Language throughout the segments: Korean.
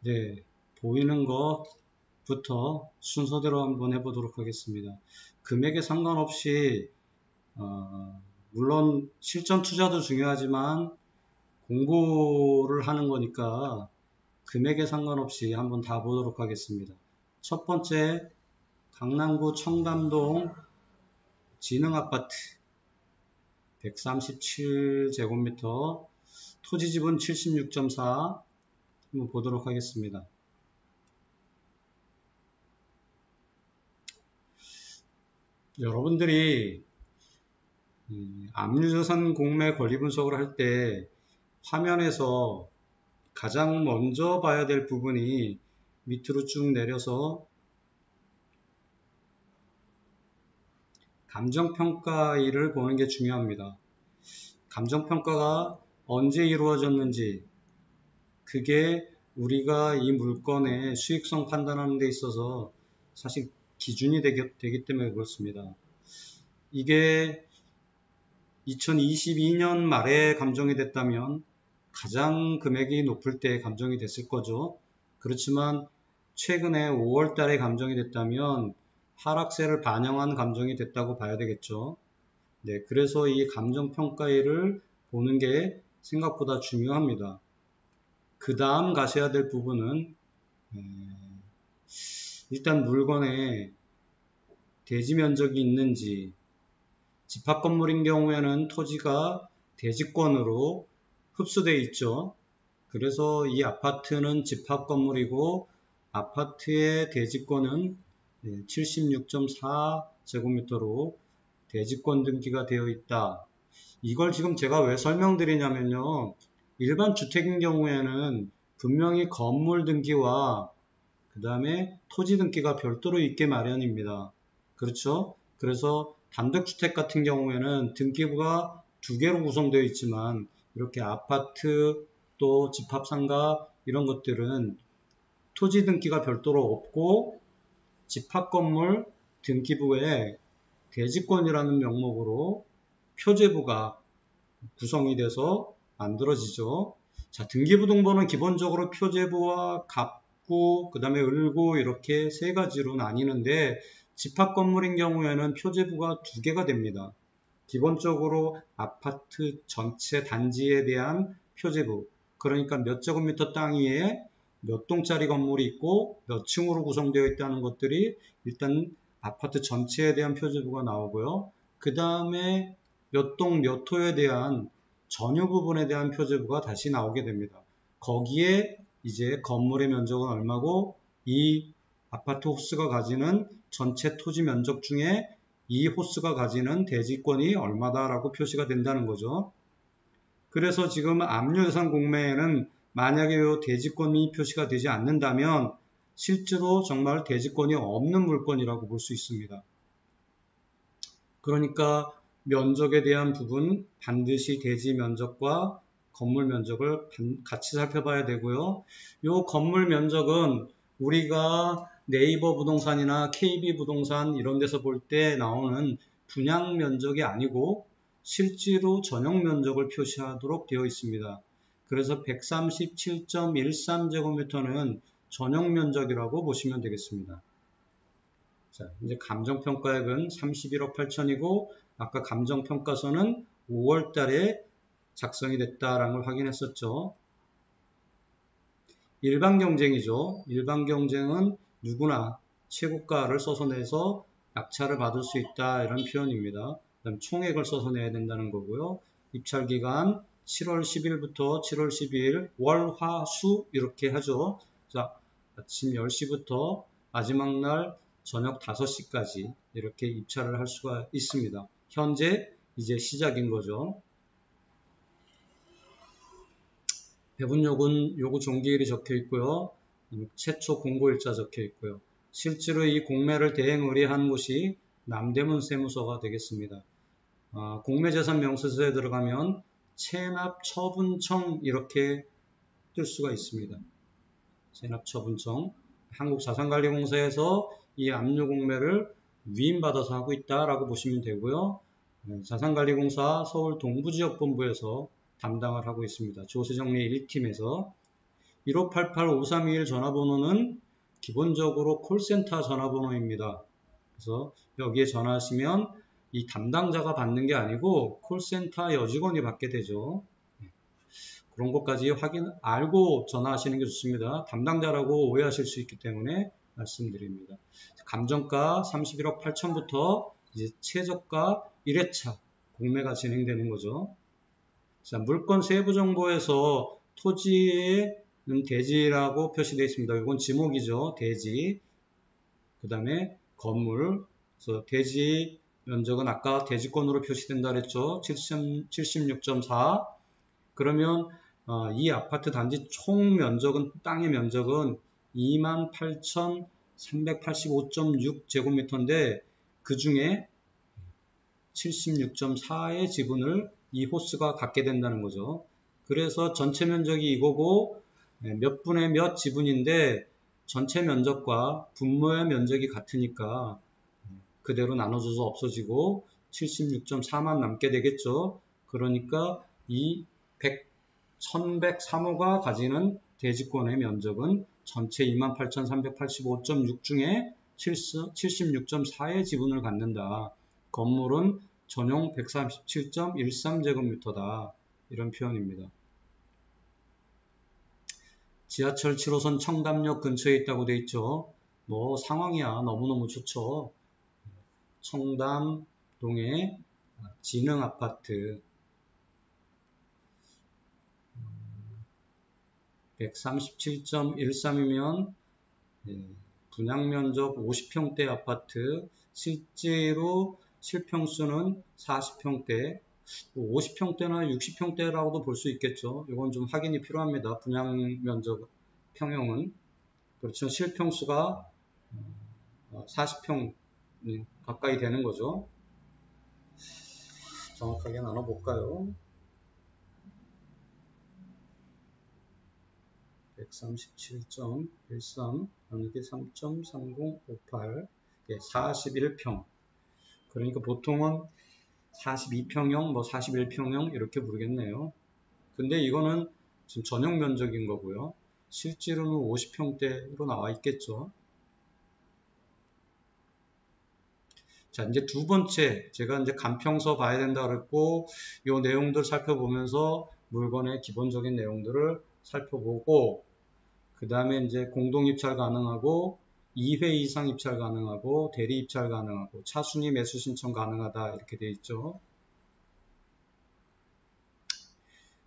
네, 보이는 것부터 순서대로 한번 해보도록 하겠습니다. 금액에 상관없이 물론 실전 투자도 중요하지만 공부를 하는 거니까 금액에 상관없이 한번 다 보도록 하겠습니다. 첫 번째, 강남구 청담동 진흥아파트 137제곱미터, 토지지분 76.4 한번 보도록 하겠습니다. 여러분들이 압류자산 공매 권리분석을 할 때 화면에서 가장 먼저 봐야 될 부분이 밑으로 쭉 내려서 감정평가일을 보는 게 중요합니다. 감정평가가 언제 이루어졌는지, 그게 우리가 이 물건의 수익성 판단하는 데 있어서 사실 기준이 되기 때문에 그렇습니다. 이게 2022년 말에 감정이 됐다면 가장 금액이 높을 때 감정이 됐을 거죠. 그렇지만 최근에 5월 달에 감정이 됐다면 하락세를 반영한 감정이 됐다고 봐야 되겠죠. 네, 그래서 이 감정평가일을 보는 게 생각보다 중요합니다. 그 다음 가셔야 될 부분은 일단 물건에 대지 면적이 있는지, 집합건물인 경우에는 토지가 대지권으로 흡수되어 있죠. 그래서 이 아파트는 집합건물이고 아파트의 대지권은 76.4제곱미터로 대지권 등기가 되어 있다. 이걸 지금 제가 왜 설명드리냐면요. 일반 주택인 경우에는 분명히 건물 등기와 그 다음에 토지 등기가 별도로 있게 마련입니다. 그렇죠? 그래서 단독주택 같은 경우에는 등기부가 두 개로 구성되어 있지만 이렇게 아파트 또 집합상가 이런 것들은 토지 등기가 별도로 없고 집합건물 등기부에 대지권이라는 명목으로 표제부가 구성이 돼서 만들어지죠. 자, 등기부등본은 기본적으로 표제부와 갑구, 그 다음에 을구 이렇게 세 가지로 나뉘는데 집합건물인 경우에는 표제부가 두 개가 됩니다. 기본적으로 아파트 전체 단지에 대한 표제부, 그러니까 몇 제곱미터 땅 위에 몇 동짜리 건물이 있고 몇 층으로 구성되어 있다는 것들이 일단 아파트 전체에 대한 표제부가 나오고요. 그 다음에 몇 동 몇 호에 대한 전유 부분에 대한 표제부가 다시 나오게 됩니다. 거기에 이제 건물의 면적은 얼마고 이 아파트 호수가 가지는 전체 토지 면적 중에 이 호수가 가지는 대지권이 얼마다라고 표시가 된다는 거죠. 그래서 지금 압류자산 공매에는 만약에 이 대지권이 표시가 되지 않는다면 실제로 정말 대지권이 없는 물건이라고 볼 수 있습니다. 그러니까 면적에 대한 부분 반드시 대지 면적과 건물 면적을 같이 살펴봐야 되고요. 이 건물 면적은 우리가 네이버 부동산이나 KB 부동산 이런 데서 볼 때 나오는 분양 면적이 아니고 실제로 전용 면적을 표시하도록 되어 있습니다. 그래서 137.13제곱미터는 전용 면적이라고 보시면 되겠습니다. 자, 이제 감정평가액은 31억 8천이고 아까 감정평가서는 5월 달에 작성이 됐다라는 걸 확인했었죠. 일반 경쟁이죠. 일반 경쟁은 누구나 최고가를 써서 내서 낙찰을 받을 수 있다 이런 표현입니다. 그다음 총액을 써서 내야 된다는 거고요. 입찰 기간 7월 10일부터 7월 12일 월, 화, 수 이렇게 하죠. 자, 아침 10시부터 마지막 날 저녁 5시까지 이렇게 입찰을 할 수가 있습니다. 현재 이제 시작인 거죠. 배분요금 요구 종기일이 적혀 있고요. 최초 공고일자 적혀 있고요. 실제로 이 공매를 대행 의뢰한 곳이 남대문 세무서가 되겠습니다. 공매재산 명세서에 들어가면 체납처분청 이렇게 뜰 수가 있습니다. 체납처분청. 한국자산관리공사에서 이 압류공매를 위임받아서 하고 있다라고 보시면 되고요. 자산관리공사 서울 동부지역본부에서 담당을 하고 있습니다. 조세정리 1팀에서 1588-5321 전화번호는 기본적으로 콜센터 전화번호입니다. 그래서 여기에 전화하시면 이 담당자가 받는 게 아니고 콜센터 여직원이 받게 되죠. 그런 것까지 알고 전화하시는 게 좋습니다. 담당자라고 오해하실 수 있기 때문에 말씀드립니다. 감정가 31억 8천부터 이제 최저가 1회차 공매가 진행되는 거죠. 자, 물건 세부 정보에서 토지는 대지라고 표시되어 있습니다. 이건 지목이죠. 대지. 그 다음에 건물. 그래서 대지 면적은 아까 대지권으로 표시된다 그랬죠. 76.4. 그러면 이 아파트 단지 총 면적은, 땅의 면적은 28,385.6제곱미터인데 그 중에 76.4의 지분을 이 호스가 갖게 된다는 거죠. 그래서 전체 면적이 이거고 몇 분의 몇 지분인데 전체 면적과 분모의 면적이 같으니까 그대로 나눠줘서 없어지고 76.4만 남게 되겠죠. 그러니까 이 1103호가 가지는 대지권의 면적은 전체 28,385.6 중에 76.4의 지분을 갖는다. 건물은 전용 137.13제곱미터다. 이런 표현입니다. 지하철 7호선 청담역 근처에 있다고 돼 있죠. 뭐 상황이야 너무너무 좋죠. 청담동의 진흥아파트 137.13이면 분양면적 50평대 아파트, 실제로 실평수는 40평대, 50평대나 60평대라고도 볼 수 있겠죠. 이건 좀 확인이 필요합니다. 분양면적 평형은. 그렇죠. 실평수가 40평 가까이 되는 거죠. 정확하게 나눠볼까요? 137.13 나누기 3.3058 41평. 그러니까 보통은 42평형, 뭐 41평형 이렇게 부르겠네요. 근데 이거는 지금 전용 면적인 거고요. 실제로는 50평대로 나와 있겠죠. 자, 이제 두 번째, 제가 이제 간평서 봐야 된다 그랬고, 이 내용들 살펴보면서 물건의 기본적인 내용들을 살펴보고, 그 다음에 이제 공동 입찰 가능하고, 2회 이상 입찰 가능하고, 대리 입찰 가능하고, 차순위 매수 신청 가능하다 이렇게 되어 있죠.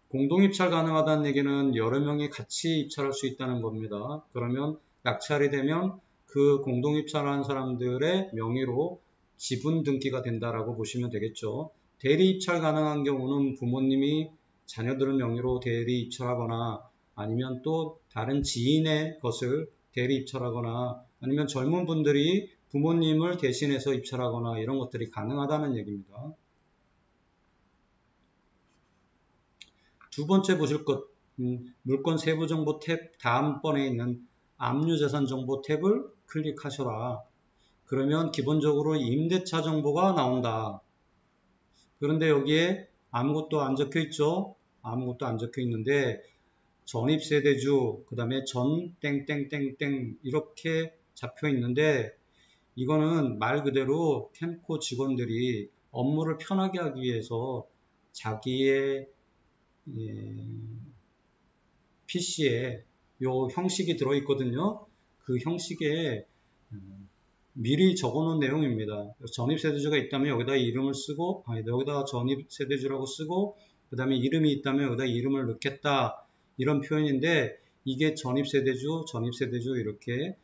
공동 입찰 가능하다는 얘기는 여러 명이 같이 입찰할 수 있다는 겁니다. 그러면 낙찰이 되면 그 공동 입찰하는 사람들의 명의로 지분 등기가 된다라고 보시면 되겠죠. 대리 입찰 가능한 경우는 부모님이 자녀들의 명의로 대리 입찰하거나 아니면 또 다른 지인의 것을 대리 입찰하거나 아니면 젊은 분들이 부모님을 대신해서 입찰하거나 이런 것들이 가능하다는 얘기입니다. 두 번째 보실 것, 물건 세부 정보 탭 다음번에 있는 압류재산 정보 탭을 클릭하셔라. 그러면 기본적으로 임대차 정보가 나온다. 그런데 여기에 아무것도 안 적혀 있죠? 아무것도 안 적혀 있는데 전입세대주, 그 다음에 전 땡땡땡땡 이렇게 잡혀 있는데 이거는 말 그대로 캠코 직원들이 업무를 편하게 하기 위해서 자기의 PC에 요 형식이 들어있거든요. 그 형식에 미리 적어놓은 내용입니다. 전입세대주가 있다면 여기다 이름을 쓰고, 여기다 전입세대주라고 쓰고, 그 다음에 이름이 있다면 여기다 이름을 넣겠다. 이런 표현인데, 이게 전입세대주 이렇게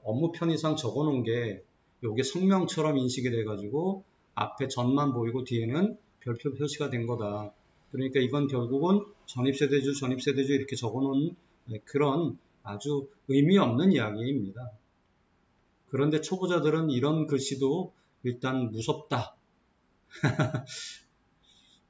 업무 편의상 적어놓은 게, 요게 성명처럼 인식이 돼가지고, 앞에 전만 보이고 뒤에는 별표 표시가 된 거다. 그러니까 이건 결국은 전입세대주 이렇게 적어놓은 그런 아주 의미 없는 이야기입니다. 그런데 초보자들은 이런 글씨도 일단 무섭다.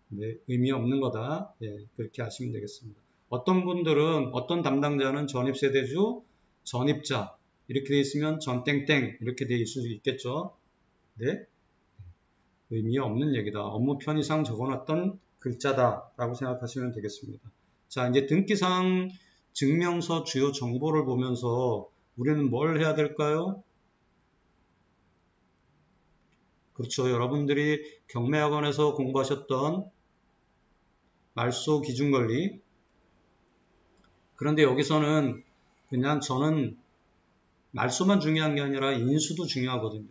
네, 의미 없는 거다. 네, 그렇게 하시면 되겠습니다. 어떤 분들은, 어떤 담당자는 전입세대주, 전입자, 이렇게 되어 있으면 전땡땡, 이렇게 되어 있을 수 있겠죠. 네, 의미 없는 얘기다. 업무 편의상 적어놨던 글자다. 라고 생각하시면 되겠습니다. 자, 이제 등기사항 증명서 주요 정보를 보면서 우리는 뭘 해야 될까요? 그렇죠. 여러분들이 경매학원에서 공부하셨던 말소 기준권리. 그런데 여기서는 그냥 저는 말소만 중요한 게 아니라 인수도 중요하거든요.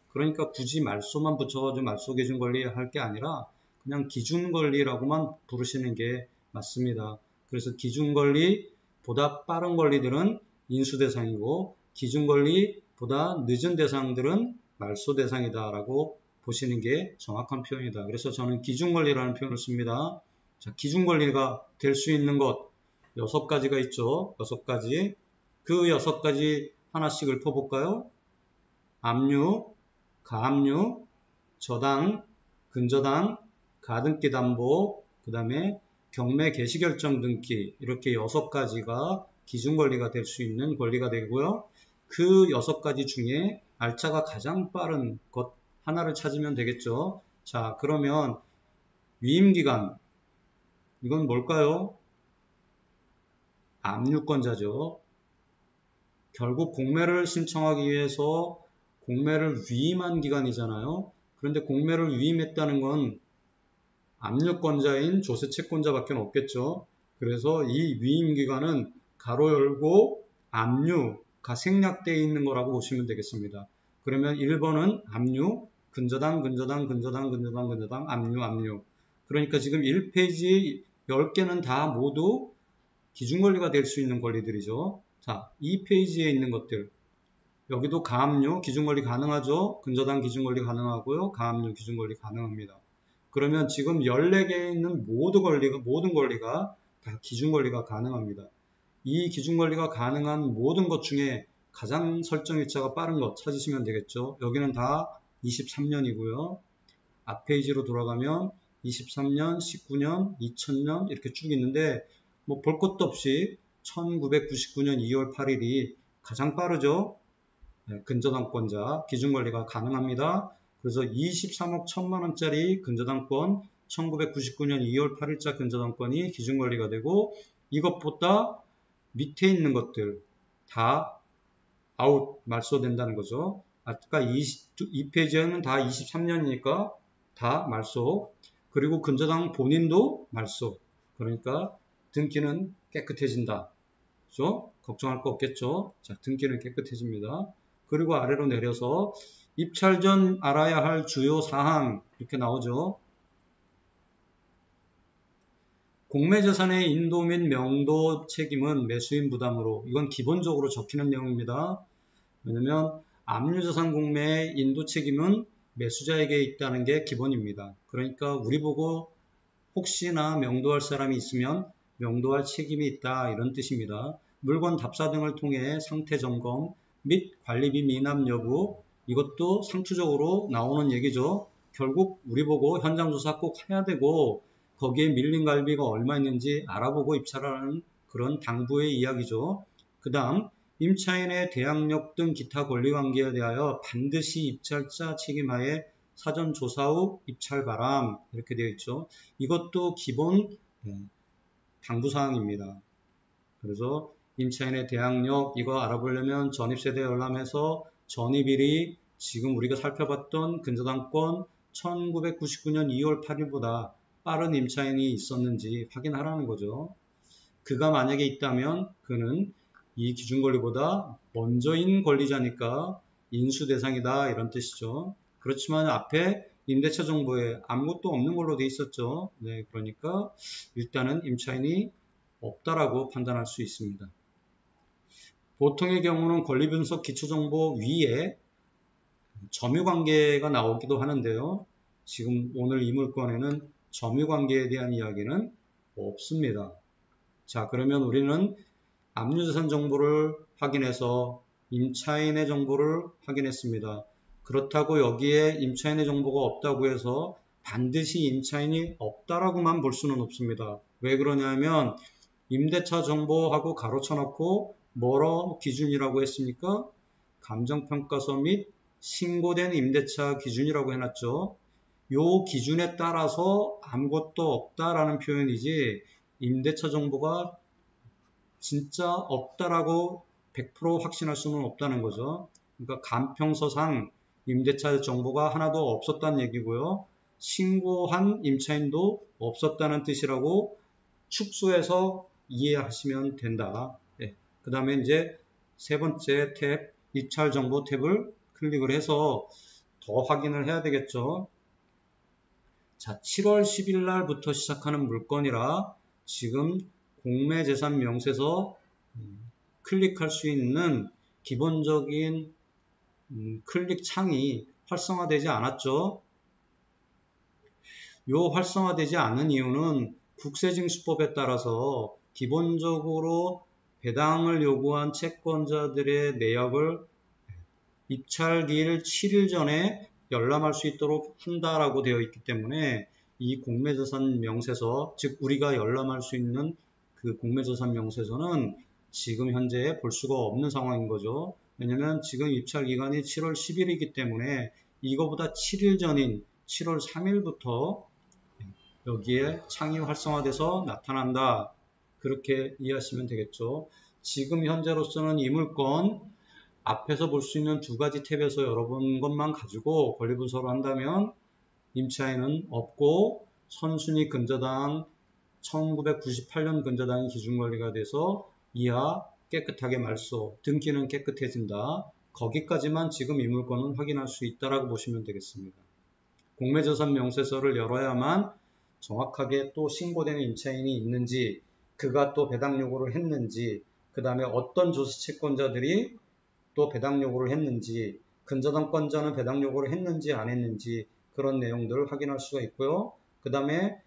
그러니까 굳이 말소만 붙여가지고 말소 기준권리 할 게 아니라 그냥 기준권리라고만 부르시는 게 맞습니다. 그래서 기준권리보다 빠른 권리들은 인수 대상이고 기준권리보다 늦은 대상들은 말소 대상이다 라고 보시는 게 정확한 표현이다. 그래서 저는 기준권리라는 표현을 씁니다. 자, 기준권리가 될 수 있는 것 6가지가 있죠. 6가지. 그 6가지 하나씩 읊어볼까요? 압류, 가압류, 저당, 근저당, 가등기 담보, 그 다음에 경매 개시결정 등기 이렇게 6가지가 기준권리가 될 수 있는 권리가 되고요. 그 6가지 중에 날짜가 가장 빠른 것 하나를 찾으면 되겠죠. 자, 그러면 위임기간 이건 뭘까요? 압류권자죠. 결국 공매를 신청하기 위해서 공매를 위임한 기간이잖아요. 그런데 공매를 위임했다는 건 압류권자인 조세채권자밖에 없겠죠. 그래서 이 위임기간은 가로 열고 압류가 생략되어 있는 거라고 보시면 되겠습니다. 그러면 1번은 압류, 근저당, 근저당, 근저당, 근저당, 근저당, 압류, 압류. 그러니까 지금 1페이지 10개는 다 모두 기준권리가 될 수 있는 권리들이죠. 자, 2페이지에 있는 것들. 여기도 가압류 기준권리 가능하죠. 근저당 기준권리 가능하고요. 가압류 기준권리 가능합니다. 그러면 지금 14개에 있는 모든 권리가 다 기준권리가 가능합니다. 이 기준권리가 가능한 모든 것 중에 가장 설정일자가 빠른 것 찾으시면 되겠죠. 여기는 다 23년이고요. 앞 페이지로 돌아가면 23년, 19년, 2000년 이렇게 쭉 있는데 뭐 볼 것도 없이 1999년 2월 8일이 가장 빠르죠. 네, 근저당권자 기준권리가 가능합니다. 그래서 23억 1000만 원짜리 근저당권 1999년 2월 8일자 근저당권이 기준권리가 되고 이것보다 밑에 있는 것들 다 아웃 말소된다는 거죠. 아까 2페이지에는 다 23년이니까 다 말소. 그리고 근저당 본인도 말소. 그러니까 등기는 깨끗해진다. 그렇죠? 걱정할 거 없겠죠? 자, 등기는 깨끗해집니다. 그리고 아래로 내려서 입찰 전 알아야 할 주요 사항 이렇게 나오죠. 공매재산의 인도 및 명도 책임은 매수인 부담으로 이건 기본적으로 적히는 내용입니다. 왜냐면 압류자산 공매의 인도 책임은 매수자에게 있다는 게 기본입니다. 그러니까 우리 보고 혹시나 명도할 사람이 있으면 명도할 책임이 있다 이런 뜻입니다. 물건 답사 등을 통해 상태 점검 및 관리비 미납 여부 이것도 상투적으로 나오는 얘기죠. 결국 우리 보고 현장 조사 꼭 해야 되고 거기에 밀린 관리비가 얼마 있는지 알아보고 입찰하는 그런 당부의 이야기죠. 그 다음 임차인의 대항력 등 기타 권리관계에 대하여 반드시 입찰자 책임하에 사전 조사 후 입찰 바람 이렇게 되어 있죠. 이것도 기본 당부사항입니다. 그래서 임차인의 대항력 이거 알아보려면 전입세대 열람해서 전입일이 지금 우리가 살펴봤던 근저당권 1999년 2월 8일보다 빠른 임차인이 있었는지 확인하라는 거죠. 그가 만약에 있다면 그는 이 기준권리보다 먼저인 권리자니까 인수 대상이다 이런 뜻이죠. 그렇지만 앞에 임대차 정보에 아무것도 없는 걸로 돼 있었죠. 네, 그러니까 일단은 임차인이 없다라고 판단할 수 있습니다. 보통의 경우는 권리분석 기초정보 위에 점유관계가 나오기도 하는데요. 지금 오늘 이 물건에는 점유관계에 대한 이야기는 없습니다. 자, 그러면 우리는 압류자산 정보를 확인해서 임차인의 정보를 확인했습니다. 그렇다고 여기에 임차인의 정보가 없다고 해서 반드시 임차인이 없다라고만 볼 수는 없습니다. 왜 그러냐면 임대차 정보하고 가로쳐 놓고 뭐로 기준이라고 했습니까? 감정평가서 및 신고된 임대차 기준이라고 해놨죠. 요 기준에 따라서 아무것도 없다라는 표현이지 임대차 정보가 진짜 없다라고 100% 확신할 수는 없다는 거죠. 그러니까 간평서상 임대차 정보가 하나도 없었다는 얘기고요. 신고한 임차인도 없었다는 뜻이라고 축소해서 이해하시면 된다. 네. 그 다음에 이제 세 번째 탭, 입찰 정보 탭을 클릭을 해서 더 확인을 해야 되겠죠. 자, 7월 10일 날부터 시작하는 물건이라 지금 공매재산 명세서 클릭할 수 있는 기본적인 클릭 창이 활성화되지 않았죠. 요 활성화되지 않은 이유는 국세징수법에 따라서 기본적으로 배당을 요구한 채권자들의 내역을 입찰기일 7일 전에 열람할 수 있도록 한다라고 되어 있기 때문에 이 공매자산 명세서, 즉 우리가 열람할 수 있는 그 공매자산 명세서는 지금 현재 볼 수가 없는 상황인 거죠. 왜냐면 지금 입찰 기간이 7월 10일이기 때문에 이거보다 7일 전인 7월 3일부터 여기에 창이 활성화돼서 나타난다. 그렇게 이해하시면 되겠죠. 지금 현재로서는 이 물건 앞에서 볼 수 있는 두 가지 탭에서 열어본 것만 가지고 권리분석을 한다면 임차인은 없고 선순위 근저당 1998년 근저당이 기준권리가 돼서 이하 깨끗하게 말소, 등기는 깨끗해진다. 거기까지만 지금 이 물건은 확인할 수 있다라고 보시면 되겠습니다. 공매자산 명세서를 열어야만 정확하게 또 신고된 임차인이 있는지, 그가 또 배당 요구를 했는지, 그 다음에 어떤 조세 채권자들이 또 배당 요구를 했는지, 근저당권자는 배당 요구를 했는지 안 했는지 그런 내용들을 확인할 수가 있고요. 그 다음에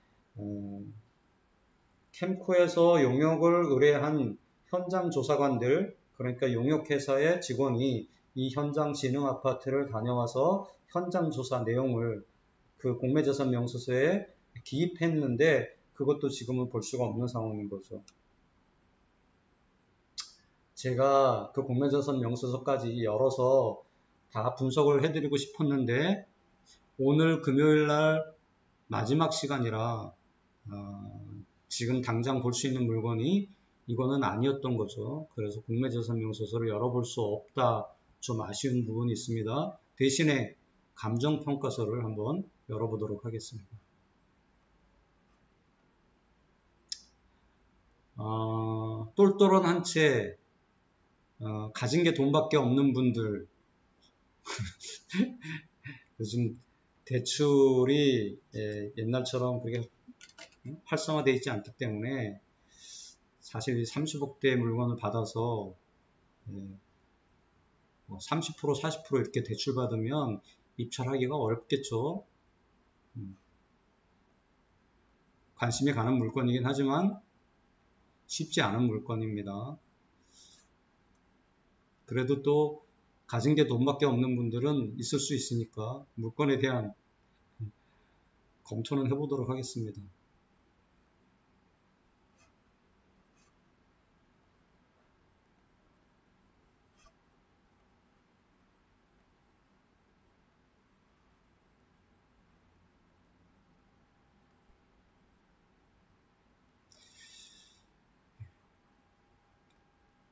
캠코에서 용역을 의뢰한 현장 조사관들, 그러니까 용역회사의 직원이 이 현장 진흥 아파트를 다녀와서 현장 조사 내용을 그 공매자산 명세서에 기입했는데 그것도 지금은 볼 수가 없는 상황인 거죠. 제가 그 공매자산 명세서까지 열어서 다 분석을 해드리고 싶었는데 오늘 금요일 날 마지막 시간이라 지금 당장 볼 수 있는 물건이 이거는 아니었던 거죠. 그래서 공매자산 명세서를 열어볼 수 없다. 좀 아쉬운 부분이 있습니다. 대신에 감정평가서를 한번 열어보도록 하겠습니다. 똘똘한 한 채, 가진 게 돈밖에 없는 분들, 요즘 대출이 옛날처럼 그렇게 활성화되어 있지 않기 때문에 사실 30억대 물건을 받아서 30% 40% 이렇게 대출 받으면 입찰하기가 어렵겠죠. 관심이 가는 물건이긴 하지만 쉽지 않은 물건입니다. 그래도 또 가진 게 돈밖에 없는 분들은 있을 수 있으니까 물건에 대한 검토는 해보도록 하겠습니다.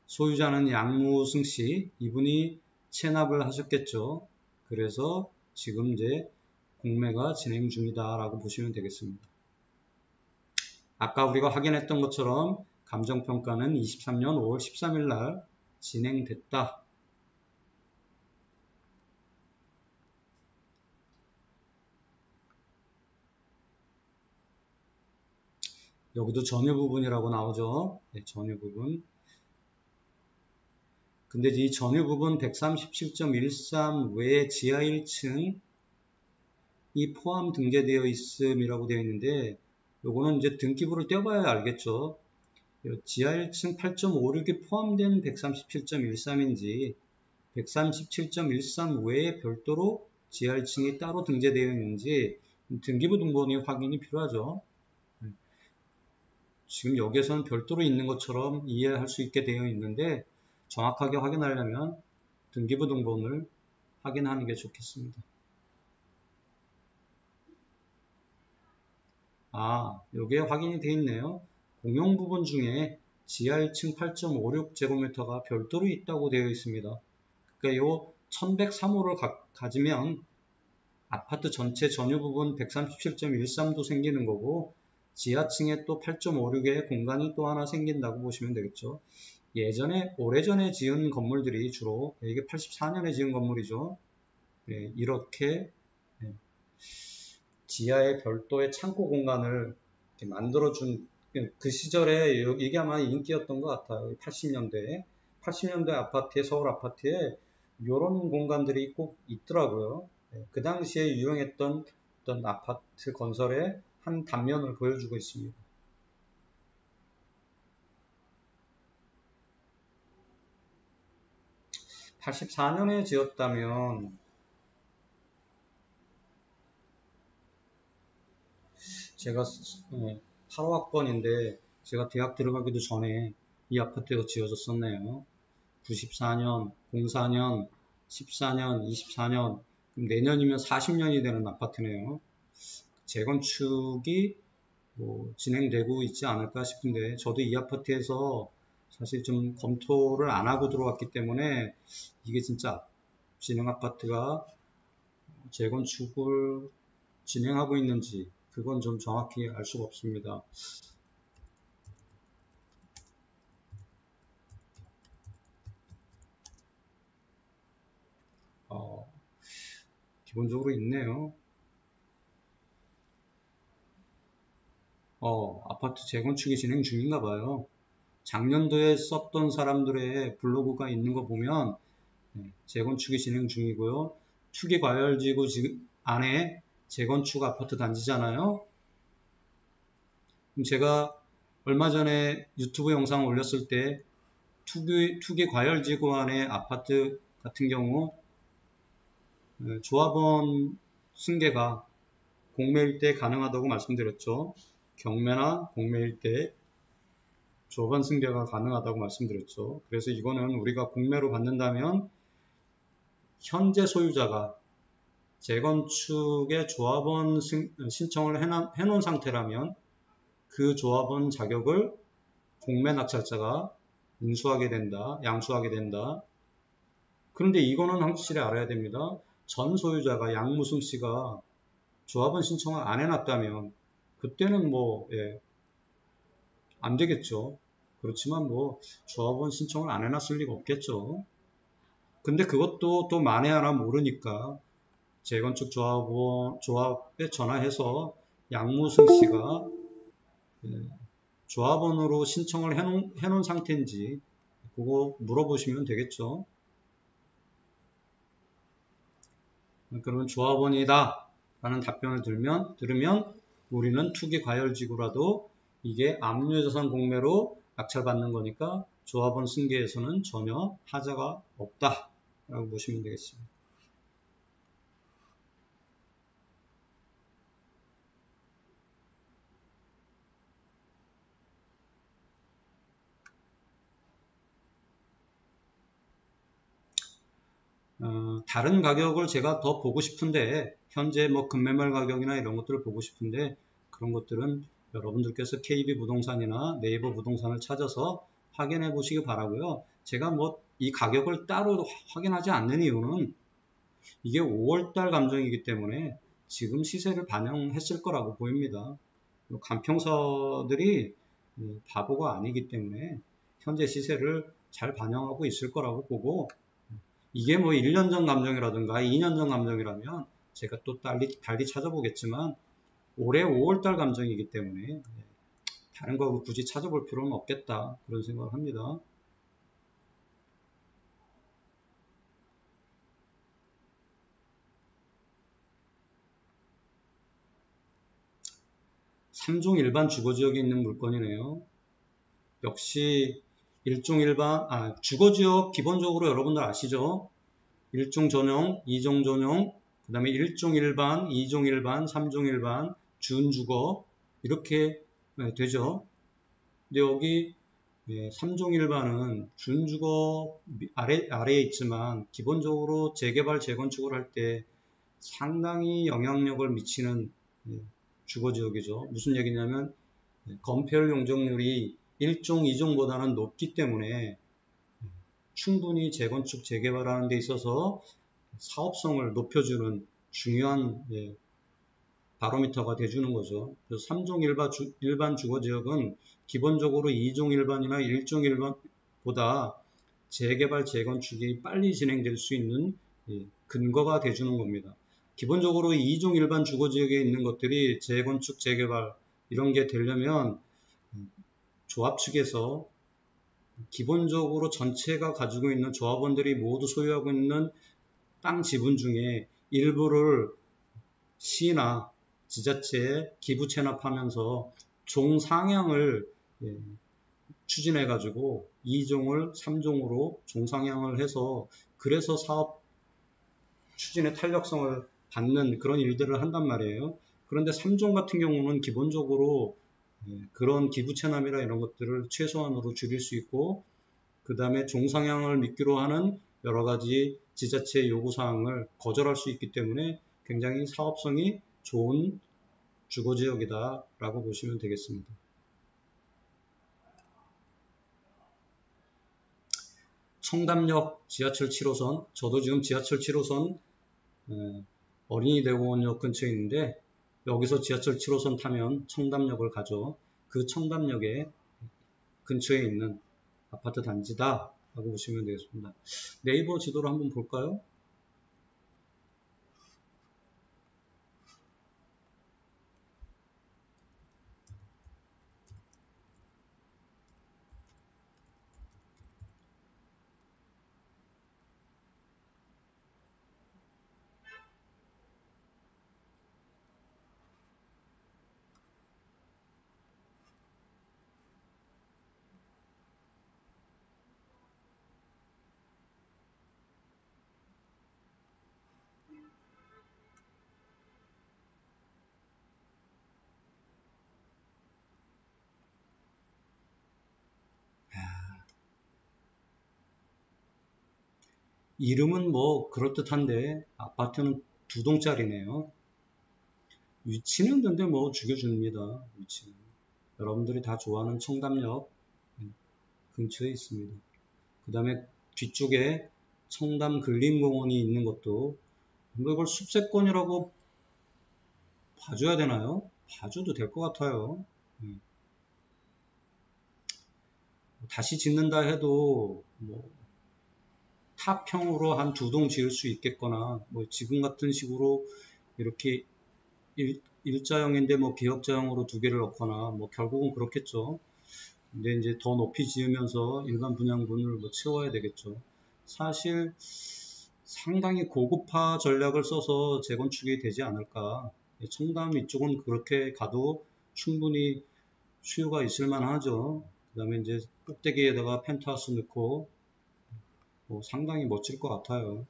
소유자는 양무승 씨, 이분이 체납을 하셨겠죠. 그래서 지금 이제 공매가 진행 중이다라고 보시면 되겠습니다. 아까 우리가 확인했던 것처럼 감정평가는 23년 5월 13일 날 진행됐다. 여기도 전유 부분이라고 나오죠. 네, 전유 부분. 근데 이 전유 부분 137.13 외에 지하 1층이 포함 등재되어 있음이라고 되어 있는데 요거는 이제 등기부를 떼어봐야 알겠죠. 지하 1층 8.56이 포함된 137.13인지 137.13 외에 별도로 지하 1층이 따로 등재되어 있는지 등기부 등본이 확인이 필요하죠. 지금 여기에서는 별도로 있는 것처럼 이해할 수 있게 되어 있는데 정확하게 확인하려면 등기부 등본을 확인하는 게 좋겠습니다. 여기에 확인이 되어 있네요. 공용 부분 중에 지하 1층 8.56제곱미터가 별도로 있다고 되어 있습니다. 그러니까 요 1103호를 가지면 아파트 전체 전유 부분 137.13도 생기는 거고, 지하층에 또 8.56의 공간이 또 하나 생긴다고 보시면 되겠죠. 예전에 오래전에 지은 건물들이 주로, 이게 84년에 지은 건물이죠. 네, 이렇게 지하에 별도의 창고 공간을 만들어준, 그 시절에 이게 아마 인기였던 것 같아요. 80년대 아파트에, 서울 아파트에 이런 공간들이 꼭 있더라고요. 그 당시에 유행했던 어떤 아파트 건설의 한 단면을 보여주고 있습니다. (84년에) 지었다면 제가 8호학번인데 제가 대학 들어가기도 전에 이 아파트가 지어졌었네요. 94년, 04년, 14년, 24년, 내년이면 40년이 되는 아파트네요. 재건축이 진행되고 있지 않을까 싶은데, 저도 이 아파트에서 사실 좀 검토를 안 하고 들어왔기 때문에 이게 진짜 진흥 아파트가 재건축을 진행하고 있는지 그건 좀 정확히 알 수가 없습니다. 기본적으로 있네요. 아파트 재건축이 진행 중인가 봐요. 작년도에 썼던 사람들의 블로그가 있는 거 보면 재건축이 진행 중이고요. 투기과열지구 안에 재건축 아파트 단지잖아요. 제가 얼마 전에 유튜브 영상 올렸을 때 투기과열지구 안에 아파트 같은 경우 조합원 승계가 공매일 때 가능하다고 말씀드렸죠. 경매나 공매일 때 조합원 승계가 가능하다고 말씀드렸죠. 그래서 이거는 우리가 공매로 받는다면 현재 소유자가 재건축의 조합원 신청을 해놓은 상태라면 그 조합원 자격을 공매 낙찰자가 인수하게 된다, 양수하게 된다. 그런데 이거는 확실히 알아야 됩니다. 전 소유자가 양무승 씨가 조합원 신청을 안 해놨다면 그때는 안 되겠죠. 그렇지만 조합원 신청을 안 해놨을 리가 없겠죠. 근데 그것도 또 만에 하나 모르니까 재건축 조합에 전화해서 양무승 씨가 조합원으로 신청을 해놓은 상태인지 그거 물어보시면 되겠죠. 그러면 조합원이다 라는 답변을 들으면 우리는 투기과열지구라도 이게 압류자산 공매로 낙찰받는 거니까 조합원 승계에서는 전혀 하자가 없다 라고 보시면 되겠습니다. 다른 가격을 제가 더 보고 싶은데, 현재 급매물 가격이나 이런 것들을 보고 싶은데, 그런 것들은 여러분들께서 KB 부동산이나 네이버 부동산을 찾아서 확인해 보시기 바라고요. 제가 이 가격을 따로 확인하지 않는 이유는 이게 5월달 감정이기 때문에 지금 시세를 반영했을 거라고 보입니다. 간평사들이 바보가 아니기 때문에 현재 시세를 잘 반영하고 있을 거라고 보고, 이게 1년 전 감정이라든가 2년 전 감정이라면 제가 또 달리 찾아보겠지만 올해 5월달 감정이기 때문에 다른 거 굳이 찾아볼 필요는 없겠다 그런 생각을 합니다. 삼종 일반 주거지역에 있는 물건이네요. 역시 주거지역 기본적으로 여러분들 아시죠? 1종 전용, 2종 전용, 그 다음에 1종 일반, 2종 일반, 3종 일반, 준주거 이렇게 되죠. 근데 여기 3종 일반은 준주거 아래에 있지만 기본적으로 재개발 재건축을 할 때 상당히 영향력을 미치는 주거지역이죠. 무슨 얘기냐면 건폐율 용적률이 1종, 2종보다는 높기 때문에 충분히 재건축, 재개발하는 데 있어서 사업성을 높여주는 중요한 바로미터가 돼주는 거죠. 그래서 3종 일반 주거지역은 기본적으로 2종 일반이나 1종 일반보다 재개발, 재건축이 빨리 진행될 수 있는 근거가 돼주는 겁니다. 기본적으로 2종 일반 주거지역에 있는 것들이 재건축, 재개발 이런 게 되려면 조합 측에서 기본적으로 전체가 가지고 있는 조합원들이 모두 소유하고 있는 땅 지분 중에 일부를 시나 지자체에 기부 체납하면서 종 상향을 추진해 가지고 2종을 3종으로 종 상향을 해서 그래서 사업 추진의 탄력성을 받는 그런 일들을 한단 말이에요. 그런데 3종 같은 경우는 기본적으로 그런 기부 체납이나 이런 것들을 최소한으로 줄일 수 있고 그 다음에 종상향을 미끼로 하는 여러 가지 지자체의 요구사항을 거절할 수 있기 때문에 굉장히 사업성이 좋은 주거지역이다 라고 보시면 되겠습니다. 청담역 지하철 7호선, 저도 지금 지하철 7호선 어린이대공원역 근처에 있는데 여기서 지하철 7호선 타면 청담역을 가죠. 그 청담역에 근처에 있는 아파트 단지다 라고 보시면 되겠습니다. 네이버 지도를 한번 볼까요? 이름은 뭐 그럴듯한데 아파트는 2동짜리네요. 위치는 근데 뭐 죽여줍니다. 위치는. 여러분들이 다 좋아하는 청담역 근처에 있습니다. 그 다음에 뒤쪽에 청담 근린공원이 있는 것도 뭐 이걸 숲세권이라고 봐줘야 되나요? 봐줘도 될 것 같아요. 다시 짓는다 해도 뭐 타평으로 한 2동 지을 수 있겠거나 뭐 지금 같은 식으로 이렇게 일자형인데 뭐 기역자형으로 2개를 넣거나 뭐 결국은 그렇겠죠. 근데 이제 더 높이 지으면서 일반 분양분을 뭐 채워야 되겠죠. 사실 상당히 고급화 전략을 써서 재건축이 되지 않을까. 청담 이쪽은 그렇게 가도 충분히 수요가 있을 만하죠. 그 다음에 이제 꼭대기에다가 펜트하우스 넣고 뭐 상당히 멋질 것 같아요.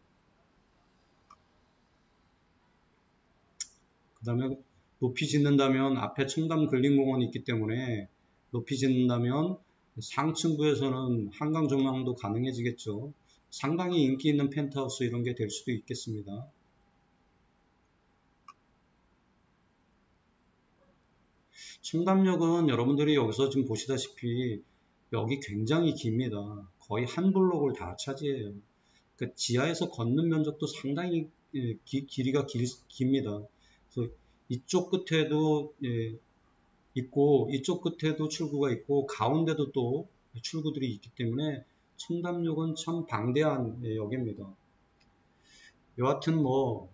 그 다음에 높이 짓는다면 앞에 청담 근린공원이 있기 때문에 높이 짓는다면 상층부에서는 한강 조망도 가능해지겠죠. 상당히 인기 있는 펜트하우스 이런 게 될 수도 있겠습니다. 청담역은 여러분들이 여기서 지금 보시다시피 여기 굉장히 깁니다. 거의 한 블록을 다 차지해요. 그 지하에서 걷는 면적도 상당히 길이가 깁니다. 그래서 이쪽 끝에도 있고 이쪽 끝에도 출구가 있고 가운데도 또 출구들이 있기 때문에 청담역은 참 방대한 역입니다. 여하튼 뭐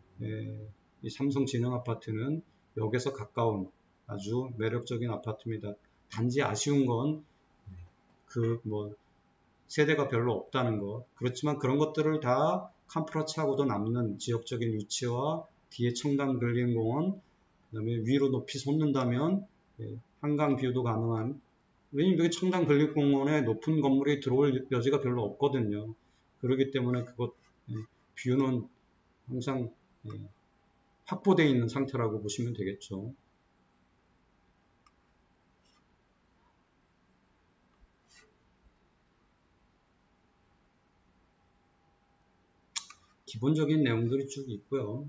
이 삼성진흥 아파트는 역에서 가까운 아주 매력적인 아파트입니다. 단지 아쉬운 건 그 뭐 세대가 별로 없다는 것. 그렇지만 그런 것들을 다 캄프라치하고도 남는 지역적인 위치와 뒤에 청담 근린공원, 그다음에 위로 높이 솟는다면 한강 뷰도 가능한. 왜냐면 여기 청담 근린공원에 높은 건물이 들어올 여지가 별로 없거든요. 그렇기 때문에 그것 뷰는 항상 확보되어 있는 상태라고 보시면 되겠죠. 기본적인 내용들이 쭉 있고요.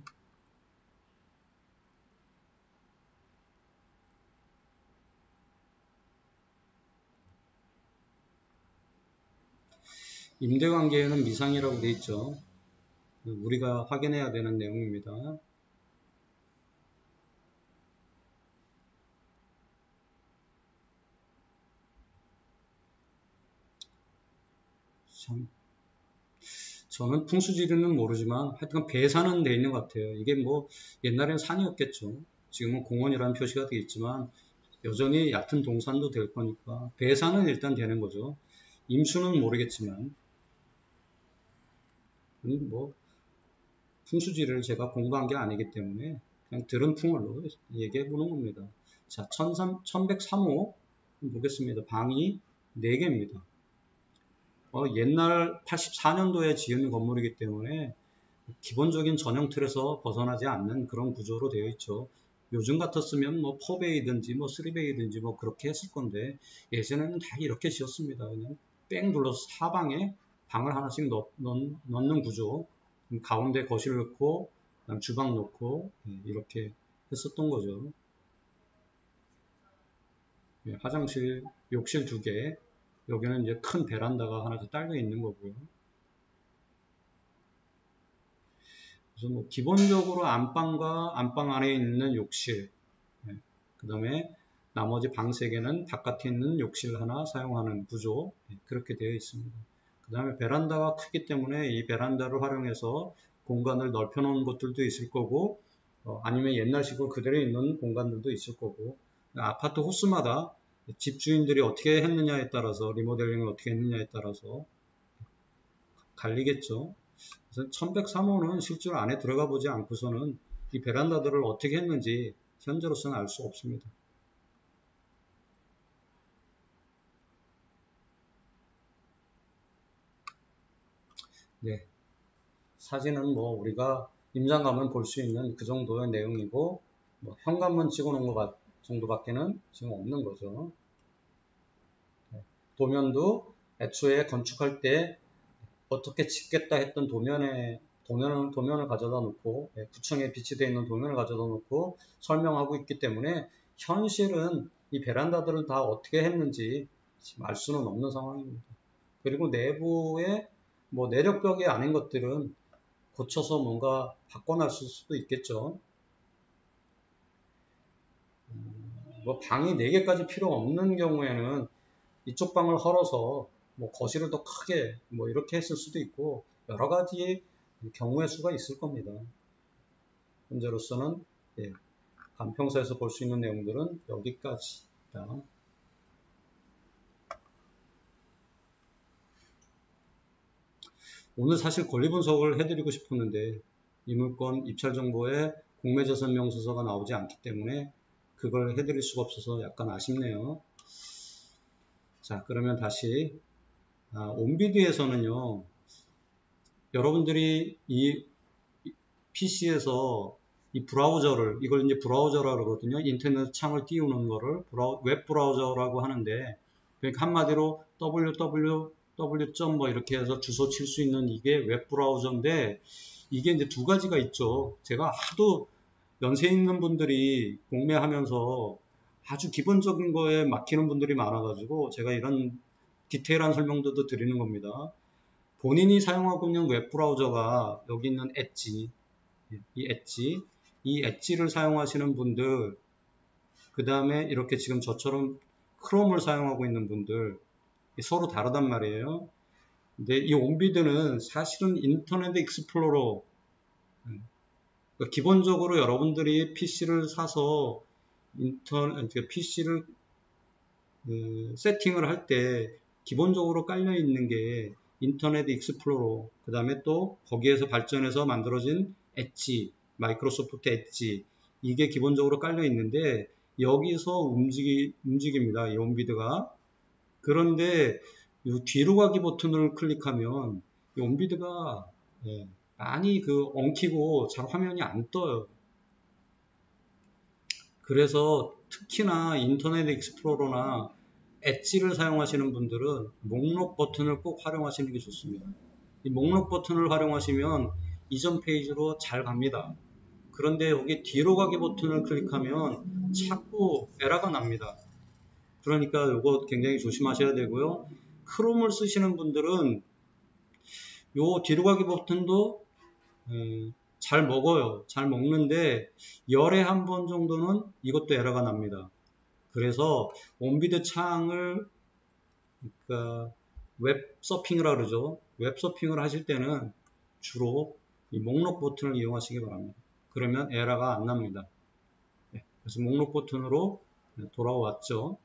임대관계에는 미상이라고 돼 있죠. 우리가 확인해야 되는 내용입니다. 참, 저는 풍수지리는 모르지만 하여튼 배산은 돼 있는 것 같아요. 이게 뭐 옛날엔 산이었겠죠. 지금은 공원이라는 표시가 되어 있지만 여전히 얕은 동산도 될 거니까 배산은 일단 되는 거죠. 임수는 모르겠지만 뭐 풍수지리를 제가 공부한 게 아니기 때문에 그냥 들은 풍으로 얘기해 보는 겁니다. 자, 1103호 보겠습니다. 방이 4개입니다. 옛날 84년도에 지은 건물이기 때문에 기본적인 전형 틀에서 벗어나지 않는 그런 구조로 되어 있죠. 요즘 같았으면 뭐 4베이든지 뭐 3베이든지 뭐 그렇게 했을 건데 예전에는 다 이렇게 지었습니다. 그냥 뺑 둘러서 사방에 방을 하나씩 넣는 구조. 가운데 거실 넣고 주방 넣고 이렇게 했었던 거죠. 화장실, 욕실 2개. 여기는 이제 큰 베란다가 하나 더 딸려 있는 거고요. 그래서 뭐 기본적으로 안방과 안방 안에 있는 욕실, 그 다음에 나머지 방 3개는 바깥에 있는 욕실 하나 사용하는 구조, 그렇게 되어 있습니다. 그 다음에 베란다가 크기 때문에 이 베란다를 활용해서 공간을 넓혀 놓은 것들도 있을 거고, 아니면 옛날식으로 그대로 있는 공간들도 있을 거고, 아파트 호수마다 집주인들이 어떻게 했느냐에 따라서, 리모델링을 어떻게 했느냐에 따라서 갈리겠죠. 그래서 1103호는 실제로 안에 들어가 보지 않고서는 이 베란다들을 어떻게 했는지 현재로서는 알 수 없습니다. 네, 사진은 뭐 우리가 임장 가면 볼 수 있는 그 정도의 내용이고 뭐 현관문 찍어 놓은 것 정도밖에는 지금 없는 거죠. 네, 도면도 애초에 건축할 때 어떻게 짓겠다 했던 도면을 가져다 놓고 구청에 비치되어 있는 도면을 가져다 놓고 설명하고 있기 때문에 현실은 이 베란다들을 다 어떻게 했는지 지금 알 수는 없는 상황입니다. 그리고 내부에 뭐 내력벽이 아닌 것들은 고쳐서 뭔가 바꿔놨을 수도 있겠죠. 뭐 방이 4개까지 필요 없는 경우에는 이쪽 방을 헐어서 뭐 거실을 더 크게 뭐 이렇게 했을 수도 있고 여러 가지 경우의 수가 있을 겁니다. 현재로서는 간평서에서 볼 수 있는 내용들은 여기까지입니다. 오늘 사실 권리 분석을 해드리고 싶었는데 이물권 입찰정보에 공매자산명서가 나오지 않기 때문에 그걸 해드릴 수가 없어서 약간 아쉽네요. 자, 그러면 다시 온비드에서는요, 여러분들이 이 PC에서 이 브라우저를, 이걸 이제 브라우저라고 그러거든요. 인터넷 창을 띄우는 거를 웹 브라우저라고 하는데, 그러니까 한마디로 www. 뭐 이렇게 해서 주소 칠 수 있는 이게 웹 브라우저인데, 이게 이제 2가지가 있죠. 제가 하도 연세 있는 분들이 공매하면서 아주 기본적인 거에 막히는 분들이 많아가지고 제가 이런 디테일한 설명도 드리는 겁니다. 본인이 사용하고 있는 웹브라우저가 여기 있는 엣지, 이 엣지를 사용하시는 분들, 그 다음에 이렇게 지금 저처럼 크롬을 사용하고 있는 분들 서로 다르단 말이에요. 근데 이 온비드는 사실은 인터넷 익스플로러, 그러니까 기본적으로 여러분들이 PC를 사서 PC를 세팅을 할 때 기본적으로 깔려 있는 게 인터넷 익스플로러, 그 다음에 또 거기에서 발전해서 만들어진 엣지, 마이크로소프트 엣지, 이게 기본적으로 깔려 있는데 여기서 움직입니다. 이 온비드가. 그런데 이 뒤로 가기 버튼을 클릭하면 이 온비드가 많이 엉키고 잘 화면이 안 떠요. 그래서 특히나 인터넷 익스플로러나 엣지를 사용하시는 분들은 목록 버튼을 꼭 활용하시는 게 좋습니다. 이 목록 버튼을 활용하시면 이전 페이지로 잘 갑니다. 그런데 여기 뒤로 가기 버튼을 클릭하면 자꾸 에러가 납니다. 그러니까 이거 굉장히 조심하셔야 되고요. 크롬을 쓰시는 분들은 요 뒤로 가기 버튼도 잘 먹어요. 잘 먹는데 열에 한 번 정도는 이것도 에러가 납니다. 그래서 온비드 창을 그러니까 웹 서핑이라 그러죠. 웹 서핑을 하실 때는 주로 이 목록 버튼을 이용하시기 바랍니다. 그러면 에러가 안 납니다. 그래서 목록 버튼으로 돌아왔죠.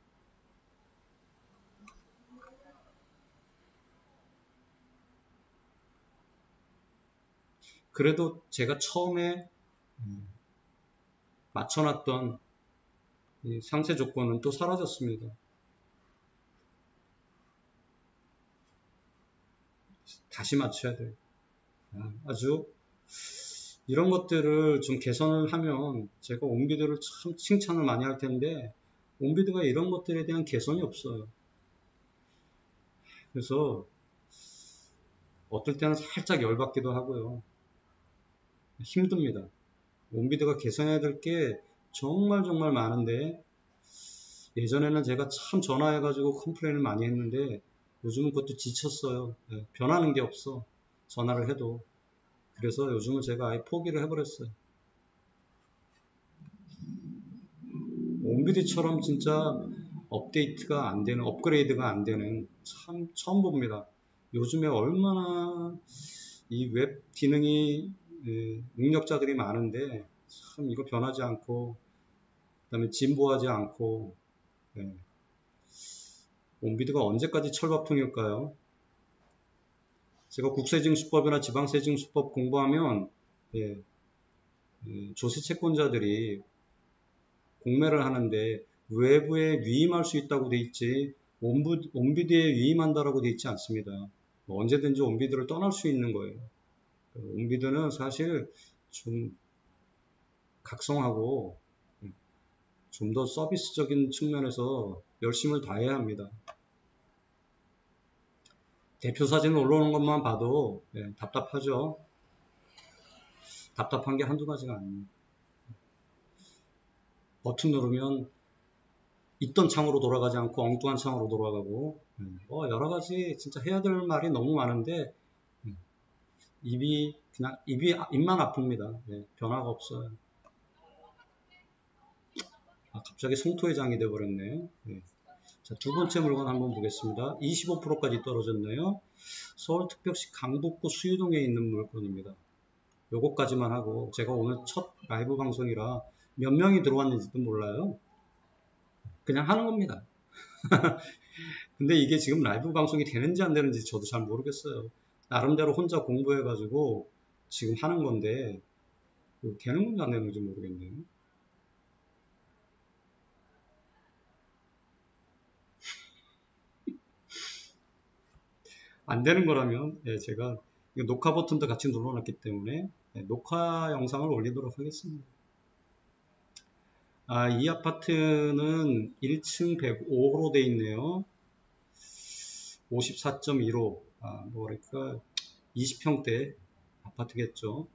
그래도 제가 처음에 맞춰놨던 이 상세 조건은 또 사라졌습니다. 다시 맞춰야 돼요. 아주 이런 것들을 좀 개선을 하면 제가 온비드를 참 칭찬을 많이 할 텐데 온비드가 이런 것들에 대한 개선이 없어요. 그래서 어떨 때는 살짝 열받기도 하고요. 힘듭니다. 온비드가 개선해야 될 게 정말 많은데 예전에는 제가 참 전화해가지고 컴플레인을 많이 했는데 요즘은 그것도 지쳤어요. 변하는 게 없어. 전화를 해도. 그래서 요즘은 제가 아예 포기를 해버렸어요. 온비드처럼 진짜 업데이트가 안 되는, 업그레이드가 안 되는 참 처음 봅니다. 요즘에 얼마나 이 웹 기능이 능력자들이 많은데 참 이거 변하지 않고 그다음에 진보하지 않고 온비드가 언제까지 철밥통일까요? 제가 국세징수법이나 지방세징수법 공부하면 조세 채권자들이 공매를 하는데 외부에 위임할 수 있다고 돼 있지 온비드에 위임한다라고 돼 있지 않습니다. 언제든지 온비드를 떠날 수 있는 거예요. 온비드는 사실 좀 각성하고 좀 더 서비스적인 측면에서 열심을 다해야 합니다. 대표 사진 올라오는 것만 봐도 답답하죠. 답답한 게 한두 가지가 아닙니다. 버튼 누르면 있던 창으로 돌아가지 않고 엉뚱한 창으로 돌아가고 여러 가지 진짜 해야 될 말이 너무 많은데 입만 아픕니다. 변화가 없어요. 갑자기 송토회장이 돼버렸네요. 자, 두 번째 물건 한번 보겠습니다. 25%까지 떨어졌네요. 서울특별시 강북구 수유동에 있는 물건입니다. 요거까지만 하고 제가 오늘 첫 라이브 방송이라 몇 명이 들어왔는지도 몰라요. 그냥 하는 겁니다. 근데 이게 지금 라이브 방송이 되는지 안 되는지 저도 잘 모르겠어요. 나름대로 혼자 공부해가지고 지금 하는 건데 되는 건지 안 되는 건지 모르겠네요. 안 되는 거라면 제가 녹화 버튼도 같이 눌러놨기 때문에 녹화 영상을 올리도록 하겠습니다. 이 아파트는 1층 105호로 되어 있네요. 54.15 뭐랄까 20평대 아파트겠죠.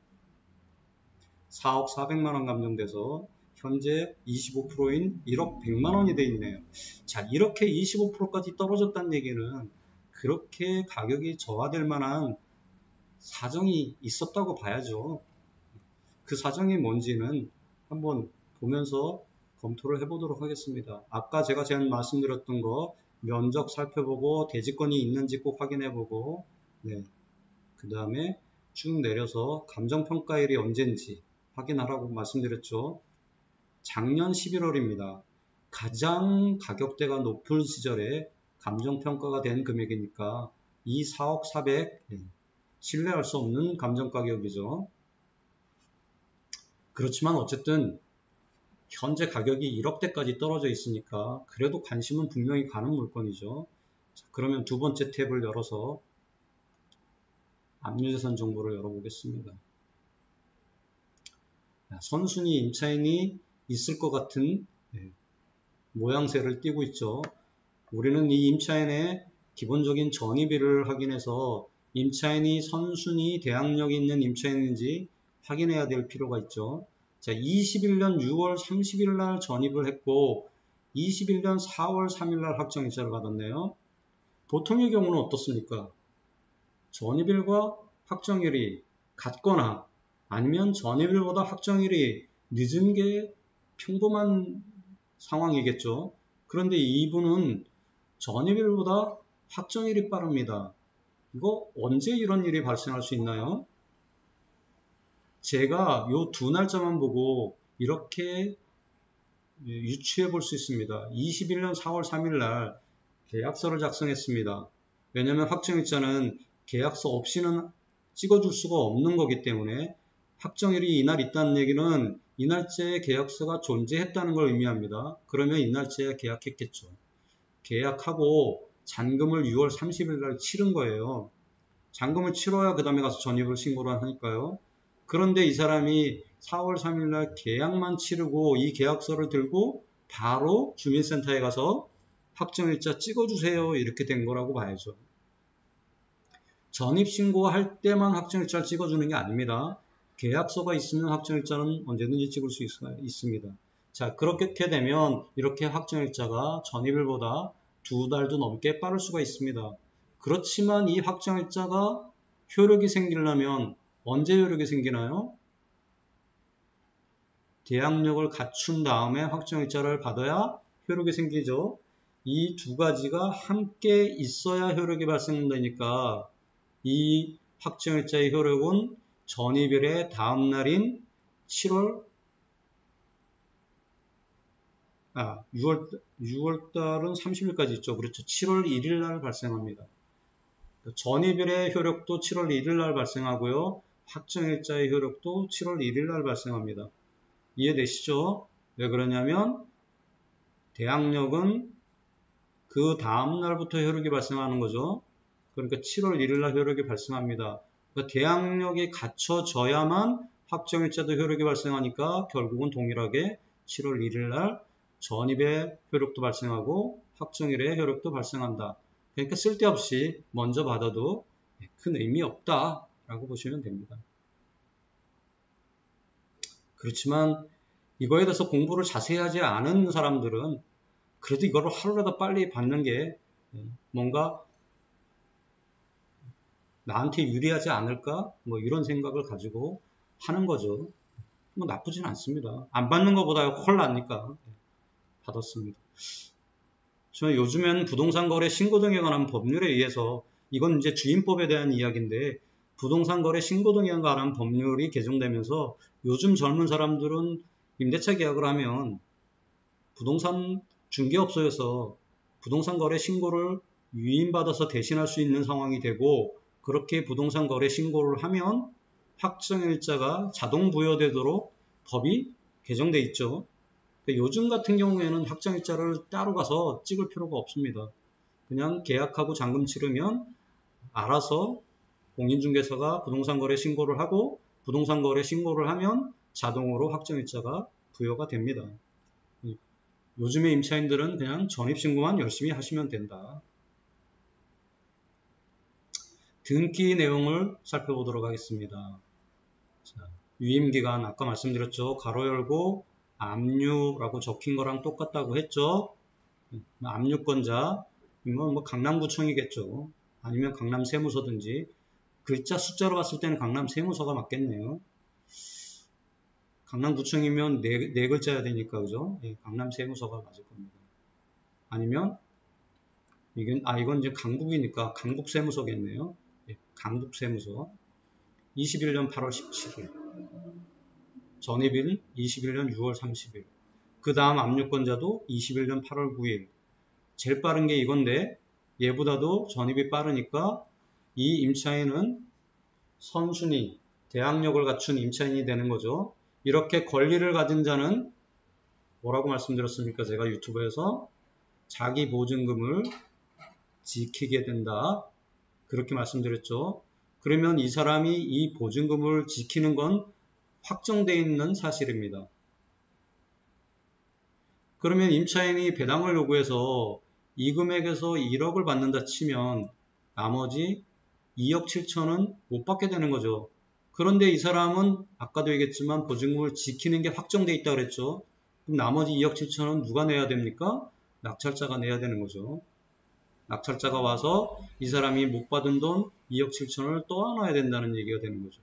4억 4백만원 감정돼서 현재 25%인 1억 100만원이 되어 있네요. 자, 이렇게 25%까지 떨어졌다는 얘기는 그렇게 가격이 저하될 만한 사정이 있었다고 봐야죠. 그 사정이 뭔지는 한번 보면서 검토를 해보도록 하겠습니다. 아까 제가 말씀드렸던 거 면적 살펴보고 대지권이 있는지 꼭 확인해보고 그 다음에 쭉 내려서 감정평가일이 언젠지 확인하라고 말씀드렸죠. 작년 11월입니다. 가장 가격대가 높은 시절에 감정평가가 된 금액이니까 이 4억 4백 신뢰할 수 없는 감정가격이죠. 그렇지만 어쨌든 현재 가격이 1억대까지 떨어져 있으니까 그래도 관심은 분명히 가는 물건이죠. 자, 그러면 두 번째 탭을 열어서 압류재산 정보를 열어보겠습니다. 선순위 임차인이 있을 것 같은 모양새를 띄고 있죠. 우리는 이 임차인의 기본적인 전입일을 확인해서 임차인이 선순위 대항력이 있는 임차인인지 확인해야 될 필요가 있죠. 자, 21년 6월 30일 날 전입을 했고 21년 4월 3일 날 확정이자를 받았네요. 보통의 경우는 어떻습니까? 전입일과 확정일이 같거나 아니면 전입일보다 확정일이 늦은 게 평범한 상황이겠죠. 그런데 이분은 전입일보다 확정일이 빠릅니다. 이거 언제 이런 일이 발생할 수 있나요? 제가 요 두 날짜만 보고 이렇게 유추해 볼 수 있습니다. 21년 4월 3일 날 계약서를 작성했습니다. 왜냐하면 확정일자는 계약서 없이는 찍어줄 수가 없는 거기 때문에 확정일이 이날 있다는 얘기는 이 날짜에 계약서가 존재했다는 걸 의미합니다. 그러면 이 날짜에 계약했겠죠. 계약하고 잔금을 6월 30일 날 치른 거예요. 잔금을 치러야 그 다음에 가서 전입을 신고를 하니까요. 그런데 이 사람이 4월 3일 날 계약만 치르고 이 계약서를 들고 바로 주민센터에 가서 확정일자 찍어주세요 이렇게 된 거라고 봐야죠. 전입신고할 때만 확정일자를 찍어주는 게 아닙니다. 계약서가 있으면 확정일자는 언제든지 찍을 수 있습니다. 자, 그렇게 되면 이렇게 확정일자가 전입일보다 2달도 넘게 빠를 수가 있습니다. 그렇지만 이 확정일자가 효력이 생기려면 언제 효력이 생기나요? 계약력을 갖춘 다음에 확정일자를 받아야 효력이 생기죠. 이 두 가지가 함께 있어야 효력이 발생된다니까 이 확정일자의 효력은 전입일의 다음 날인 6월달은 30일까지 있죠. 그렇죠. 7월 1일 날 발생합니다. 전입일의 효력도 7월 1일 날 발생하고요. 확정일자의 효력도 7월 1일 날 발생합니다. 이해되시죠? 왜 그러냐면 대항력은 그 다음 날부터 효력이 발생하는 거죠. 그러니까 7월 1일 날 효력이 발생합니다. 그러니까 대항력이 갖춰져야만 확정일자도 효력이 발생하니까 결국은 동일하게 7월 1일 날 전입의 효력도 발생하고 확정일의 효력도 발생한다. 그러니까 쓸데없이 먼저 받아도 큰 의미 없다라고 보시면 됩니다. 그렇지만 이거에 대해서 공부를 자세히 하지 않은 사람들은 그래도 이거를 하루라도 빨리 받는 게 뭔가 나한테 유리하지 않을까? 뭐 이런 생각을 가지고 하는 거죠. 뭐 나쁘진 않습니다. 안 받는 것보다 훨 나으니까 받았습니다. 저는 요즘엔 부동산 거래 신고 등에 관한 법률에 의해서 이건 이제 주임법에 대한 이야기인데 부동산 거래 신고 등에 관한 법률이 개정되면서 요즘 젊은 사람들은 임대차 계약을 하면 부동산 중개업소에서 부동산 거래 신고를 위임받아서 대신할 수 있는 상황이 되고 그렇게 부동산 거래 신고를 하면 확정일자가 자동 부여되도록 법이 개정돼 있죠. 요즘 같은 경우에는 확정일자를 따로 가서 찍을 필요가 없습니다. 그냥 계약하고 잔금 치르면 알아서 공인중개사가 부동산 거래 신고를 하고 부동산 거래 신고를 하면 자동으로 확정일자가 부여가 됩니다. 요즘의 임차인들은 그냥 전입신고만 열심히 하시면 된다. 등기 내용을 살펴보도록 하겠습니다. 자, 유임기간 아까 말씀드렸죠. 가로 열고 압류라고 적힌 거랑 똑같다고 했죠. 압류권자 이건 뭐 강남구청이겠죠. 아니면 강남세무서든지 글자 숫자로 봤을 때는 강남세무서가 맞겠네요. 강남구청이면 네 글자야 되니까 그죠? 예, 강남세무서가 맞을 겁니다. 아니면 이건 이제 강북이니까 강북세무서겠네요. 예, 강북세무서 21년 8월 17일 전입일은 21년 6월 30일 그 다음 압류권자도 21년 8월 9일 제일 빠른 게 이건데 얘보다도 전입이 빠르니까 이 임차인은 선순위 대항력을 갖춘 임차인이 되는 거죠. 이렇게 권리를 가진 자는 뭐라고 말씀드렸습니까? 제가 유튜브에서 자기 보증금을 지키게 된다. 그렇게 말씀드렸죠. 그러면 이 사람이 이 보증금을 지키는 건 확정되어 있는 사실입니다. 그러면 임차인이 배당을 요구해서 이 금액에서 1억을 받는다 치면 나머지 2억 7천은 못 받게 되는 거죠. 그런데 이 사람은 아까도 얘기했지만 보증금을 지키는 게 확정되어 있다고 그랬죠. 그럼 나머지 2억 7천은 누가 내야 됩니까? 낙찰자가 내야 되는 거죠. 낙찰자가 와서 이 사람이 못 받은 돈 2억 7천을 떠안아야 된다는 얘기가 되는 거죠.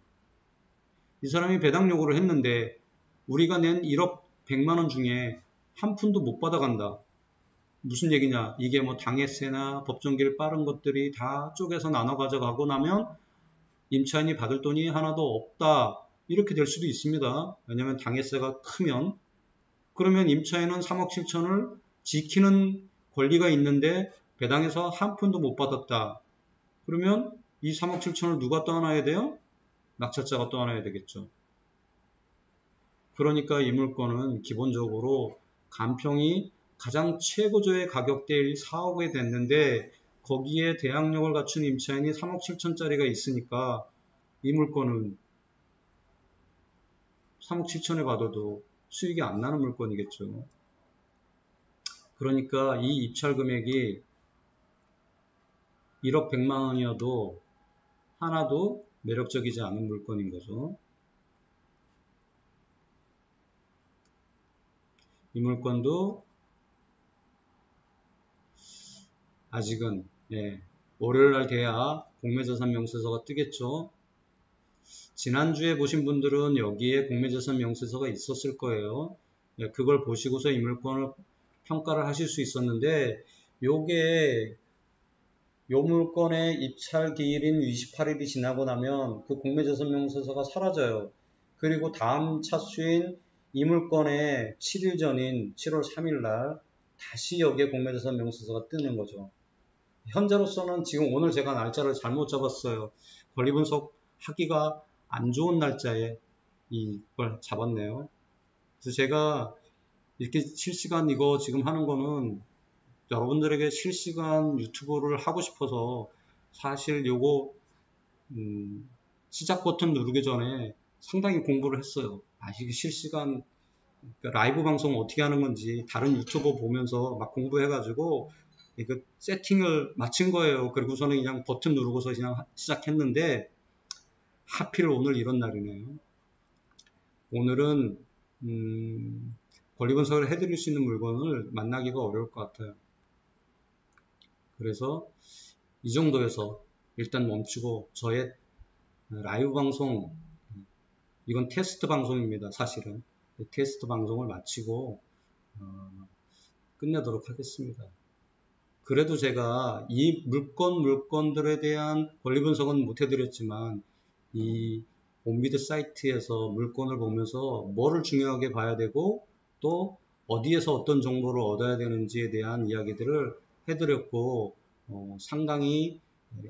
이 사람이 배당 요구를 했는데 우리가 낸 1억 100만 원 중에 한 푼도 못 받아간다. 무슨 얘기냐? 이게 뭐 당해세나 법정기일 빠른 것들이 다 쪼개서 나눠 가져가고 나면 임차인이 받을 돈이 하나도 없다. 이렇게 될 수도 있습니다. 왜냐하면 당해세가 크면. 그러면 임차인은 3억 7천을 지키는 권리가 있는데 배당에서 한 푼도 못 받았다. 그러면 이 3억 7천을 누가 떠안아야 돼요? 낙찰자가 떠안아야 되겠죠. 그러니까 이 물건은 기본적으로 간평이 가장 최고조의 가격대일 4억에 됐는데 거기에 대항력을 갖춘 임차인이 3억 7천짜리가 있으니까 이 물건은 3억 7천에 받아도 수익이 안 나는 물건이겠죠. 그러니까 이 입찰 금액이 1억 100만 원이어도 하나도 매력적이지 않은 물건인 거죠. 이 물건도 아직은 월요일날 돼야 공매자산 명세서가 뜨겠죠. 지난주에 보신 분들은 여기에 공매자산 명세서가 있었을 거예요. 그걸 보시고서 이 물건을 평가를 하실 수 있었는데 요게 요 물건의 입찰 기일인 28일이 지나고 나면 그 공매자산 명세서가 사라져요. 그리고 다음 차수인 이 물건의 7일 전인 7월 3일 날 다시 여기에 공매자산 명세서가 뜨는 거죠. 현재로서는 지금 오늘 제가 날짜를 잘못 잡았어요. 권리 분석하기가 안 좋은 날짜에 이걸 잡았네요. 그래서 제가 이렇게 실시간 이거 지금 하는 거는 여러분들에게 실시간 유튜브를 하고 싶어서 사실 요거 시작 버튼 누르기 전에 상당히 공부를 했어요. 이게 실시간 라이브 방송 어떻게 하는 건지 다른 유튜버 보면서 막 공부해가지고 이거 세팅을 마친 거예요. 그리고서는 그냥 버튼 누르고서 그냥 시작했는데 하필 오늘 이런 날이네요. 오늘은 권리 분석을 해드릴 수 있는 물건을 만나기가 어려울 것 같아요. 그래서 이 정도에서 일단 멈추고 저의 라이브 방송, 이건 테스트 방송입니다. 사실은 테스트 방송을 마치고 끝내도록 하겠습니다. 그래도 제가 이 물건들에 대한 권리 분석은 못 해드렸지만 이 온비드 사이트에서 물건을 보면서 뭐를 중요하게 봐야 되고 또 어디에서 어떤 정보를 얻어야 되는지에 대한 이야기들을 해드렸고 상당히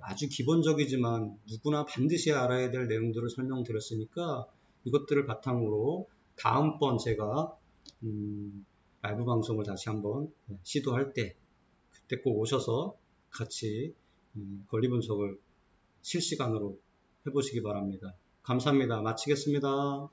아주 기본적이지만 누구나 반드시 알아야 될 내용들을 설명드렸으니까 이것들을 바탕으로 다음번 제가 라이브 방송을 다시 한번 시도할 때 그때 꼭 오셔서 같이 권리 분석을 실시간으로 해보시기 바랍니다. 감사합니다. 마치겠습니다.